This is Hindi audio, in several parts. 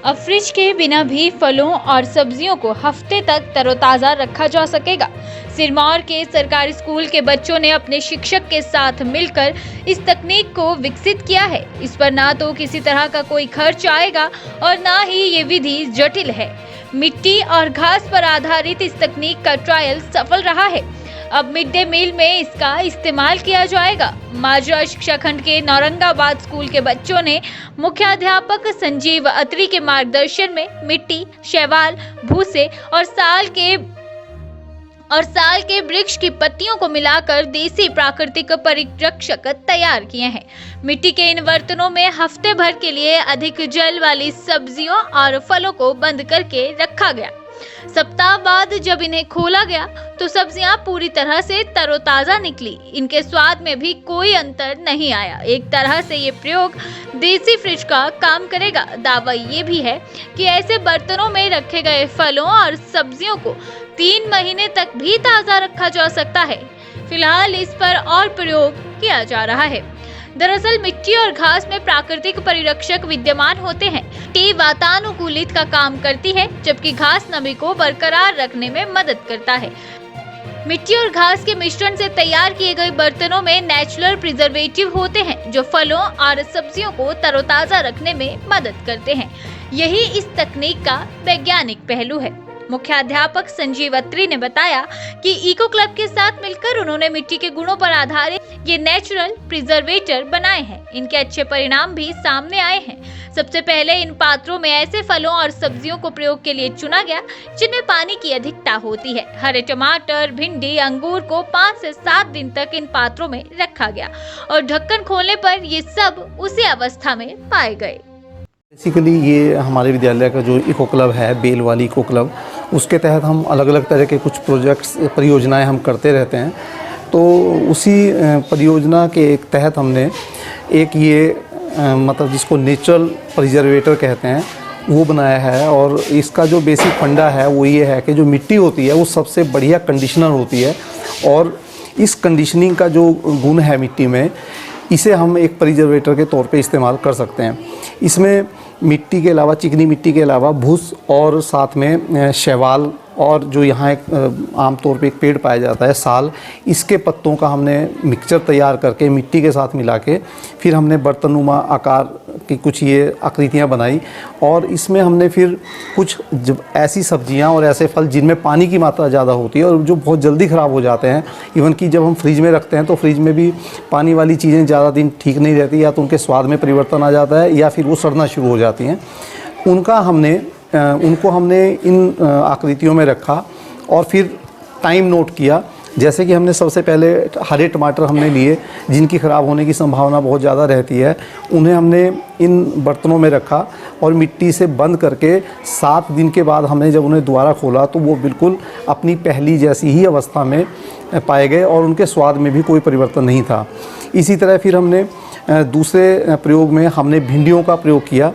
अब फ्रिज के बिना भी फलों और सब्जियों को हफ्ते तक तरोताज़ा रखा जा सकेगा। सिरमौर के सरकारी स्कूल के बच्चों ने अपने शिक्षक के साथ मिलकर इस तकनीक को विकसित किया है। इस पर ना तो किसी तरह का कोई खर्च आएगा और ना ही ये विधि जटिल है। मिट्टी और घास पर आधारित इस तकनीक का ट्रायल सफल रहा है। अब मिड डे मील में इसका इस्तेमाल किया जाएगा। माजरा शिक्षा खंड के नौरंगाबाद स्कूल के बच्चों ने मुख्याध्यापक संजीव अत्री के मार्गदर्शन में मिट्टी, शैवाल, भूसे और साल के वृक्ष की पत्तियों को मिलाकर देसी प्राकृतिक परिरक्षक तैयार किए हैं। मिट्टी के इन बर्तनों में हफ्ते भर के लिए अधिक जल वाली सब्जियों और फलों को बंद करके रखा गया। सप्ताह बाद जब इन्हें खोला गया तो सब्जियां पूरी तरह से तरोताजा निकली। इनके स्वाद में भी कोई अंतर नहीं आया। एक तरह से ये प्रयोग देसी फ्रिज का काम करेगा। दावा ये भी है कि ऐसे बर्तनों में रखे गए फलों और सब्जियों को 3 महीने तक भी ताज़ा रखा जा सकता है। फिलहाल इस पर और प्रयोग किया जा रहा है। दरअसल मिट्टी और घास में प्राकृतिक परिरक्षक विद्यमान होते हैं। मिट्टी वातानुकूलित का काम करती है, जबकि घास नमी को बरकरार रखने में मदद करता है। मिट्टी और घास के मिश्रण से तैयार किए गए बर्तनों में नेचुरल प्रिजर्वेटिव होते हैं, जो फलों और सब्जियों को तरोताजा रखने में मदद करते हैं। यही इस तकनीक का वैज्ञानिक पहलू है। मुख्याध्यापक संजीव अत्री ने बताया कि इको क्लब के साथ मिलकर उन्होंने मिट्टी के गुणों पर आधारित ये नेचुरल प्रिजर्वेटर बनाए हैं। इनके अच्छे परिणाम भी सामने आए हैं। सबसे पहले इन पात्रों में ऐसे फलों और सब्जियों को प्रयोग के लिए चुना गया जिनमें पानी की अधिकता होती है। हरे टमाटर, भिंडी, अंगूर को 5 से 7 दिन तक इन पात्रों में रखा गया और ढक्कन खोलने पर ये सब उसी अवस्था में पाए गए। बेसिकली ये हमारे विद्यालय का जो इको क्लब है, बेल वाली इको क्लब, उसके तहत हम अलग अलग तरह के कुछ परियोजनाएं हम करते रहते हैं। तो उसी परियोजना के तहत हमने एक ये मतलब जिसको नेचुरल प्रिजर्वेटर कहते हैं वो बनाया है। और इसका जो बेसिक फंडा है वो ये है कि जो मिट्टी होती है वो सबसे बढ़िया कंडीशनर होती है और इस कंडीशनिंग का जो गुण है मिट्टी में, इसे हम एक प्रिजर्वेटर के तौर पे इस्तेमाल कर सकते हैं। इसमें मिट्टी के अलावा, चिकनी मिट्टी के अलावा भूस और साथ में शैवाल और जो यहाँ एक आमतौर पे एक पेड़ पाया जाता है साल, इसके पत्तों का हमने मिक्सचर तैयार करके मिट्टी के साथ मिला के फिर हमने बर्तनुमा आकार की कुछ ये आकृतियाँ बनाई। और इसमें हमने फिर कुछ ऐसी सब्जियाँ और ऐसे फल जिनमें पानी की मात्रा ज़्यादा होती है और जो बहुत जल्दी ख़राब हो जाते हैं, इवन कि जब हम फ्रिज में रखते हैं तो फ्रिज में भी पानी वाली चीज़ें ज़्यादा दिन ठीक नहीं रहती, या तो उनके स्वाद में परिवर्तन आ जाता है या फिर वो सड़ना शुरू हो जाती हैं। उनको हमने इन आकृतियों में रखा और फिर टाइम नोट किया। जैसे कि हमने सबसे पहले हरे टमाटर हमने लिए जिनकी ख़राब होने की संभावना बहुत ज़्यादा रहती है, उन्हें हमने इन बर्तनों में रखा और मिट्टी से बंद करके 7 दिन के बाद हमने जब उन्हें दोबारा खोला तो वो बिल्कुल अपनी पहली जैसी ही अवस्था में पाए गए और उनके स्वाद में भी कोई परिवर्तन नहीं था। इसी तरह फिर हमने दूसरे प्रयोग में हमने भिंडियों का प्रयोग किया।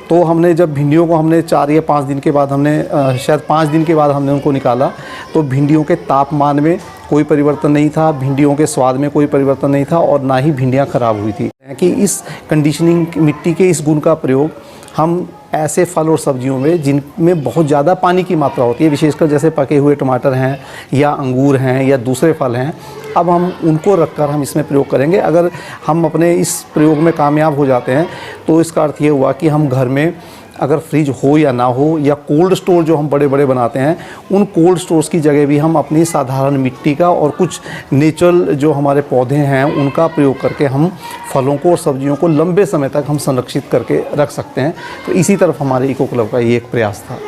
तो हमने जब भिंडियों को हमने 4 या 5 दिन के बाद हमने शायद 5 दिन के बाद हमने उनको निकाला तो भिंडियों के तापमान में कोई परिवर्तन नहीं था, भिंडियों के स्वाद में कोई परिवर्तन नहीं था और ना ही भिंडियाँ ख़राब हुई थी। कि इस कंडीशनिंग मिट्टी के इस गुण का प्रयोग हम ऐसे फल और सब्जियों में जिनमें बहुत ज़्यादा पानी की मात्रा होती है, विशेषकर जैसे पके हुए टमाटर हैं या अंगूर हैं या दूसरे फल हैं, अब हम उनको रखकर हम इसमें प्रयोग करेंगे। अगर हम अपने इस प्रयोग में कामयाब हो जाते हैं तो इसका अर्थ ये हुआ कि हम घर में अगर फ्रिज हो या ना हो, या कोल्ड स्टोर जो हम बड़े बड़े बनाते हैं, उन कोल्ड स्टोर्स की जगह भी हम अपनी साधारण मिट्टी का और कुछ नेचुरल जो हमारे पौधे हैं उनका प्रयोग करके हम फलों को और सब्जियों को लंबे समय तक हम संरक्षित करके रख सकते हैं। तो इसी तरफ हमारे इको क्लब का ये एक प्रयास था।